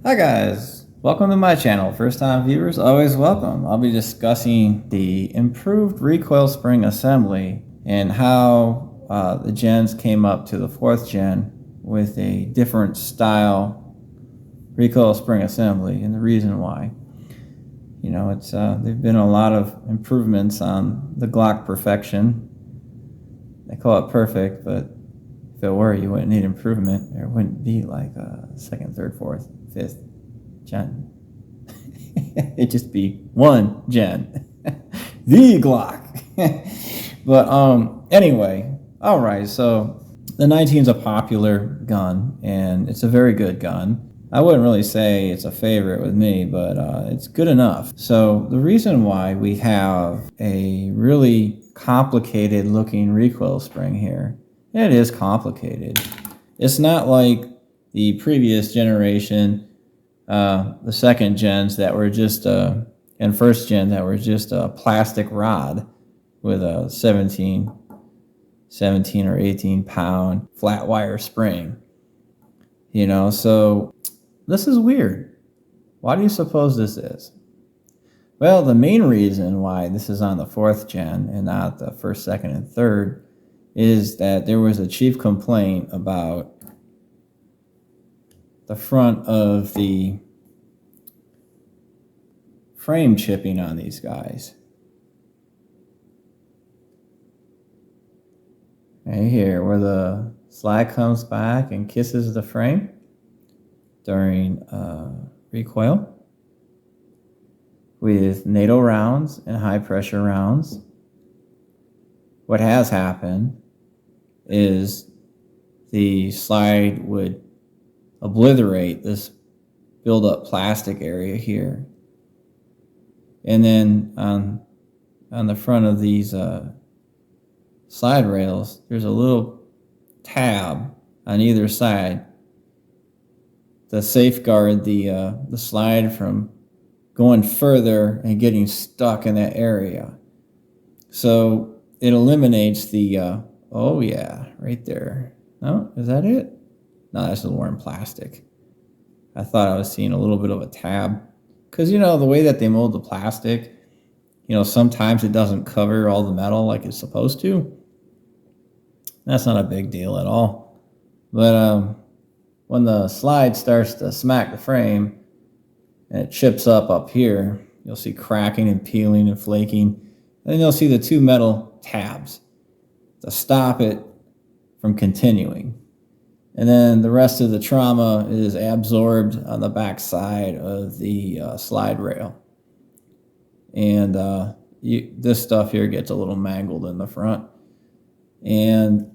Hi guys, welcome to my channel. First time viewers, always welcome. I'll be discussing the improved recoil spring assembly and how the gens came up to the 4th gen with a different style recoil spring assembly and the reason why. You know, it's there've been a lot of improvements on the Glock perfection. They call it perfect, but if it were, you wouldn't need improvement. There wouldn't be like a 2nd, 3rd, 4th, 5th gen. It'd just be 1 gen. The Glock. But anyway, all right, so the 19 is a popular gun and it's a very good gun. I wouldn't really say it's a favorite with me, but it's good enough. So the reason why we have a really complicated looking recoil spring here, and it is complicated. It's not like the previous generation, the 2nd gens that were just, and 1st gen that were just a plastic rod with a 17 or 18 pound flat wire spring. You know, so this is weird. Why do you suppose this is? Well, the main reason why this is on the 4th gen and not the 1st, 2nd, and 3rd is that there was a chief complaint about the front of the frame chipping on these guys. Right here, where the slide comes back and kisses the frame during recoil with NATO rounds and high pressure rounds. What has happened is the slide would obliterate this build-up plastic area here. And then on the front of these slide rails, there's a little tab on either side to safeguard the slide from going further and getting stuck in that area. So it eliminates the, oh yeah, right there. No, is that it? No, that's the worn plastic. I thought I was seeing a little bit of a tab. Because, you know, the way that they mold the plastic, you know, sometimes it doesn't cover all the metal like it's supposed to. That's not a big deal at all. But when the slide starts to smack the frame and it chips up here, you'll see cracking and peeling and flaking. And then you'll see the 2 metal tabs to stop it from continuing. And then the rest of the trauma is absorbed on the back side of the slide rail. And this stuff here gets a little mangled in the front. And,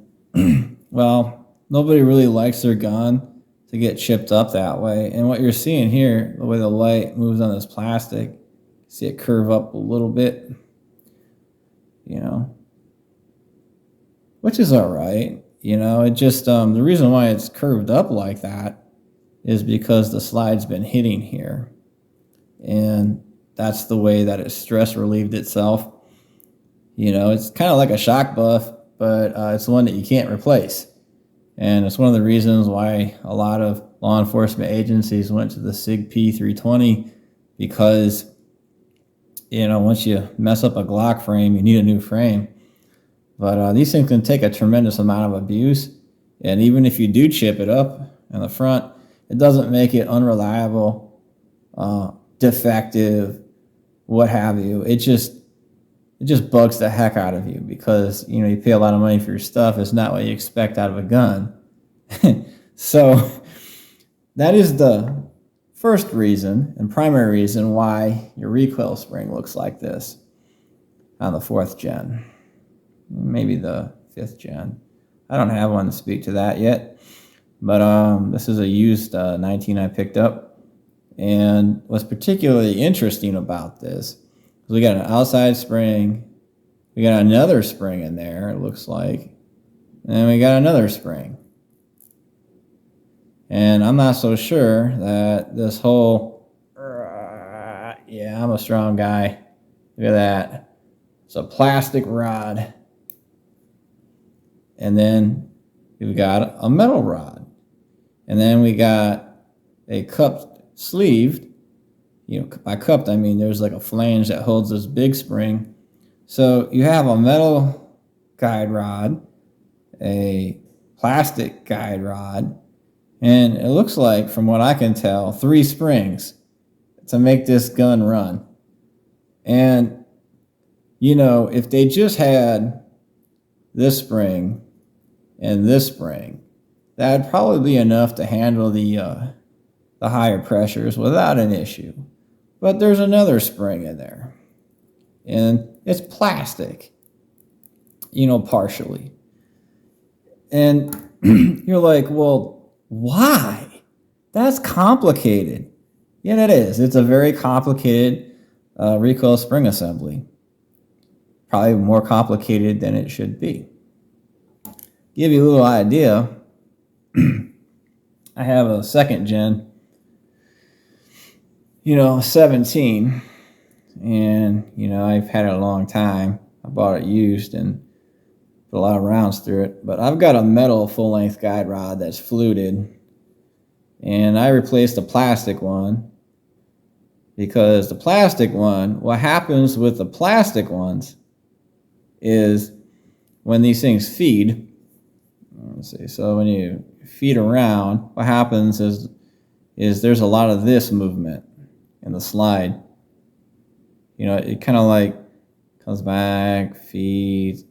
well, nobody really likes their gun to get chipped up that way. And what you're seeing here, the way the light moves on this plastic, see it curve up a little bit, you know, which is all right. You know, it just, the reason why it's curved up like that is because the slide's been hitting here. And that's the way that it stress relieved itself. You know, it's kind of like a shock buff, but it's one that you can't replace. And it's one of the reasons why a lot of law enforcement agencies went to the SIG P320, because, you know, once you mess up a Glock frame, you need a new frame. But these things can take a tremendous amount of abuse. And even if you do chip it up in the front, it doesn't make it unreliable, defective, what have you. It just bugs the heck out of you because, you know, you pay a lot of money for your stuff. It's not what you expect out of a gun. So that is the first reason and primary reason why your recoil spring looks like this on the 4th gen. Maybe the 5th gen. I don't have one to speak to that yet. But this is a used 19 I picked up. And what's particularly interesting about this is we got an outside spring. We got another spring in there, it looks like. And then we got another spring. And I'm not so sure that this whole, yeah, I'm a strong guy. Look at that. It's a plastic rod. And then we've got a metal rod. And then we got a cupped sleeved. By cupped, I mean there's like a flange that holds this big spring. So you have a metal guide rod, a plastic guide rod, and it looks like, from what I can tell, 3 springs to make this gun run. And, if they just had this spring and this spring, that would probably be enough to handle the higher pressures without an issue. But there's another spring in there, and it's plastic, partially. And you're like, well, why? That's complicated. Yeah, it is. It's a very complicated recoil spring assembly. Probably more complicated than it should be. Give you a little idea, I have a second gen, 17, and, I've had it a long time. I bought it used and put a lot of rounds through it. But I've got a metal full-length guide rod that's fluted, and I replaced the plastic one because the plastic one, what happens with the plastic ones is when these things feed, let's see, so when you feed around, what happens is there's a lot of this movement in the slide. It kind of like comes back, feeds,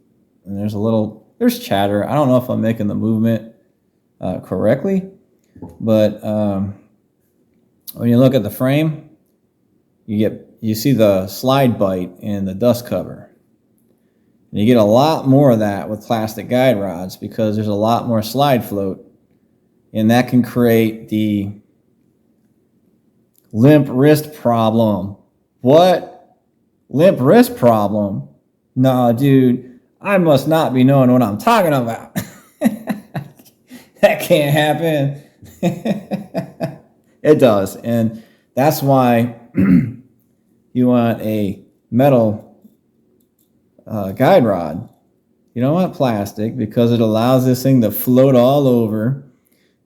and there's chatter. I don't know if I'm making the movement correctly, but when you look at the frame, you see the slide bite in the dust cover. And you get a lot more of that with plastic guide rods because there's a lot more slide float, and that can create the limp wrist problem. What? Limp wrist problem? Nah, dude, I must not be knowing what I'm talking about. That can't happen. It does, and that's why you want a metal guide rod. You don't want plastic because it allows this thing to float all over,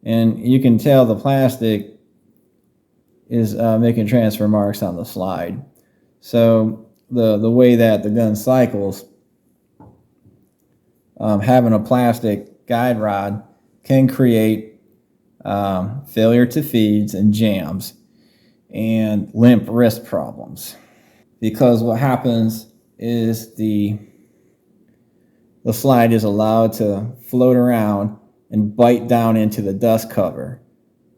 and you can tell the plastic is making transfer marks on the slide. So the way that the gun cycles, having a plastic guide rod can create failure to feeds and jams and limp wrist problems. Because what happens is the slide is allowed to float around and bite down into the dust cover.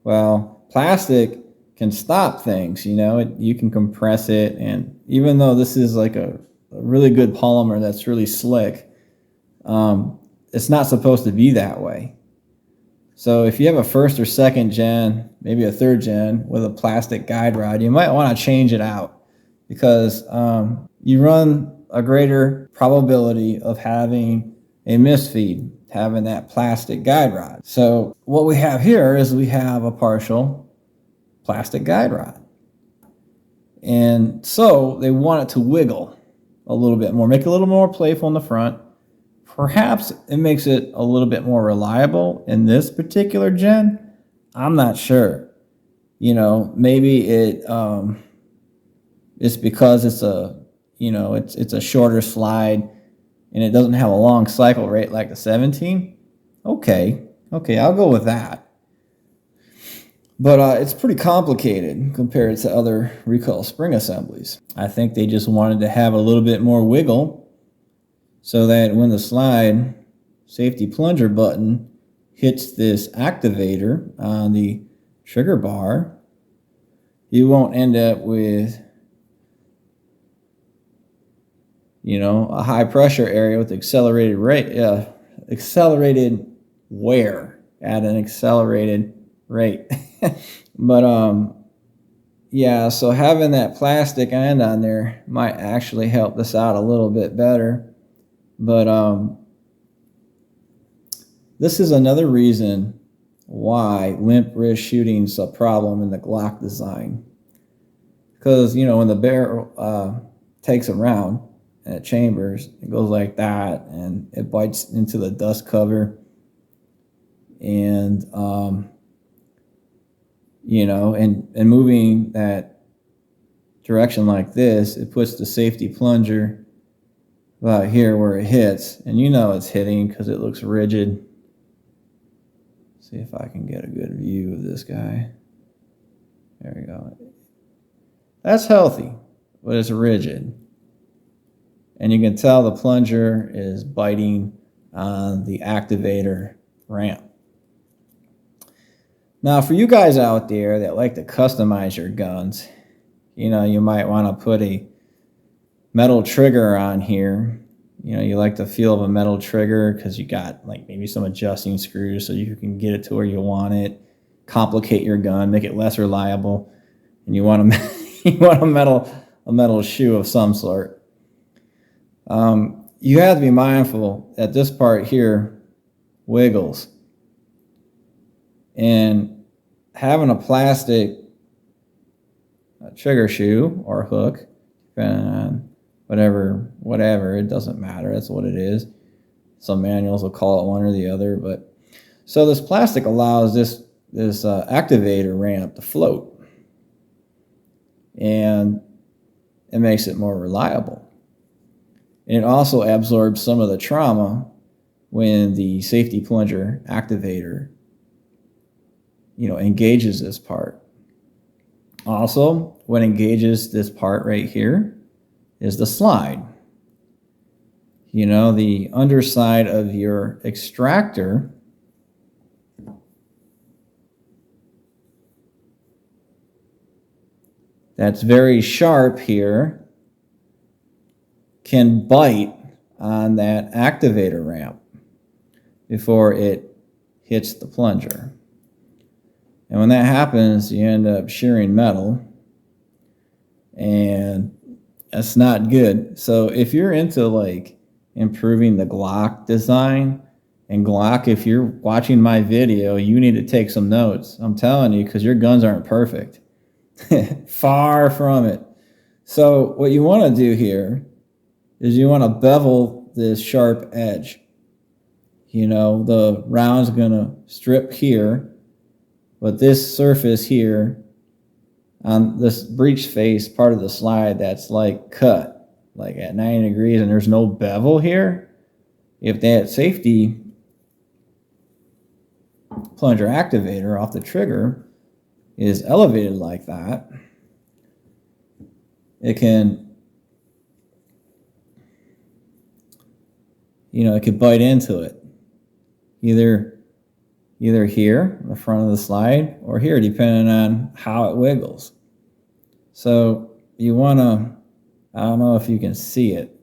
Well, plastic can stop things, you can compress it, and even though this is like a really good polymer that's really slick, it's not supposed to be that way. So if you have a first or second gen, maybe a third gen with a plastic guide rod, you might want to change it out because you run a greater probability of having a misfeed, having that plastic guide rod. So what we have here is we have a partial plastic guide rod. And so they want it to wiggle a little bit more, make it a little more playful in the front. Perhaps it makes it a little bit more reliable in this particular gen. I'm not sure. Maybe it's because it's a shorter slide and it doesn't have a long cycle rate like the 17. Okay, I'll go with that. But it's pretty complicated compared to other recoil spring assemblies. I think they just wanted to have a little bit more wiggle so that when the slide safety plunger button hits this activator on the trigger bar, you won't end up with, a high pressure area with accelerated wear at an accelerated rate. But yeah, so having that plastic end on there might actually help this out a little bit better. But this is another reason why limp wrist shooting's a problem in the Glock design. Because, when the barrel takes a round and it chambers, it goes like that and it bites into the dust cover. And and moving that direction like this, it puts the safety plunger about here where it hits, and it's hitting because it looks rigid. See if I can get a good view of this guy. There we go. That's healthy, but it's rigid. And you can tell the plunger is biting on the activator ramp. Now, for you guys out there that like to customize your guns, you might want to put a metal trigger on here. You like the feel of a metal trigger because you got like maybe some adjusting screws so you can get it to where you want it, complicate your gun, make it less reliable, and you want a metal shoe of some sort. You have to be mindful that this part here wiggles, and having a plastic trigger shoe or hook, depending on whatever, it doesn't matter. That's what it is. Some manuals will call it one or the other, but so this plastic allows this activator ramp to float, and it makes it more reliable. And it also absorbs some of the trauma when the safety plunger activator, engages this part. Also, what engages this part right here is the slide. The underside of your extractor that's very sharp here can bite on that activator ramp before it hits the plunger. And when that happens, you end up shearing metal, and that's not good. So if you're into like improving the Glock design, and Glock, if you're watching my video, you need to take some notes. I'm telling you, because your guns aren't perfect. Far from it. So what you want to do here is you want to bevel this sharp edge. The round's going to strip here, but this surface here on this breech face part of the slide that's like cut, like at 90 degrees, and there's no bevel here. If that safety plunger activator off the trigger is elevated like that, it can, it could bite into it. Either here, the front of the slide, or here, depending on how it wiggles. So you want to, I don't know if you can see it,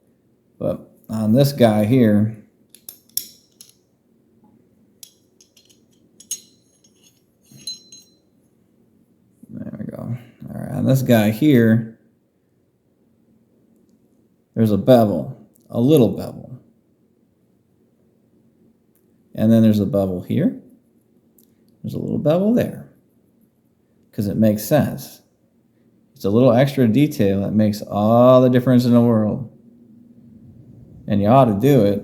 but on this guy here, there we go. All right, on this guy here, there's a bevel, a little bevel. And then there's a bevel here. There's a little bevel there, because it makes sense. It's a little extra detail that makes all the difference in the world. And you ought to do it,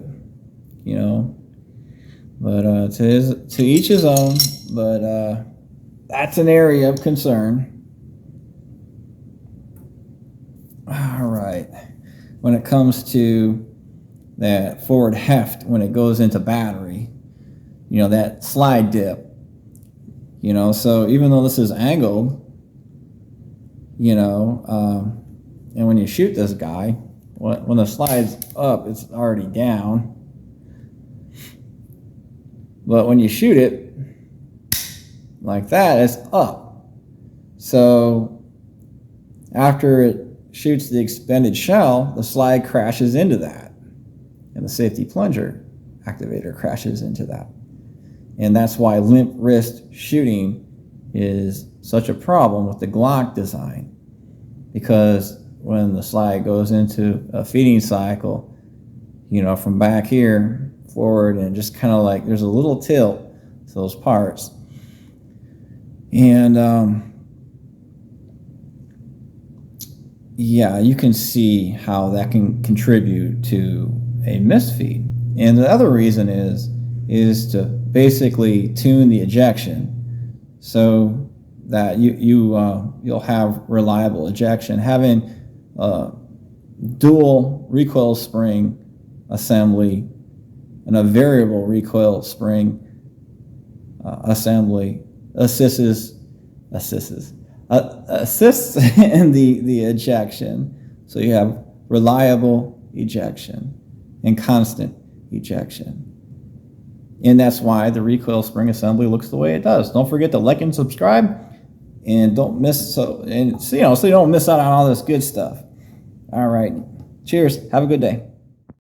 But to each his own. But that's an area of concern. All right. When it comes to that forward heft, when it goes into battery, that slide dip. So even though this is angled, and when you shoot this guy, when the slide's up, it's already down. But when you shoot it like that, it's up. So after it shoots the expended shell, the slide crashes into that, and the safety plunger activator crashes into that. And that's why limp wrist shooting is such a problem with the Glock design, because when the slide goes into a feeding cycle, from back here forward, and just kind of like there's a little tilt to those parts. And you can see how that can contribute to a misfeed. And the other reason is to basically tune the ejection. So that you'll have reliable ejection. Having dual recoil spring assembly and a variable recoil spring assembly assists in the ejection. So you have reliable ejection and constant ejection. And that's why the recoil spring assembly looks the way it does. Don't forget to like and subscribe, and don't miss so you don't miss out on all this good stuff. All right. Cheers. Have a good day.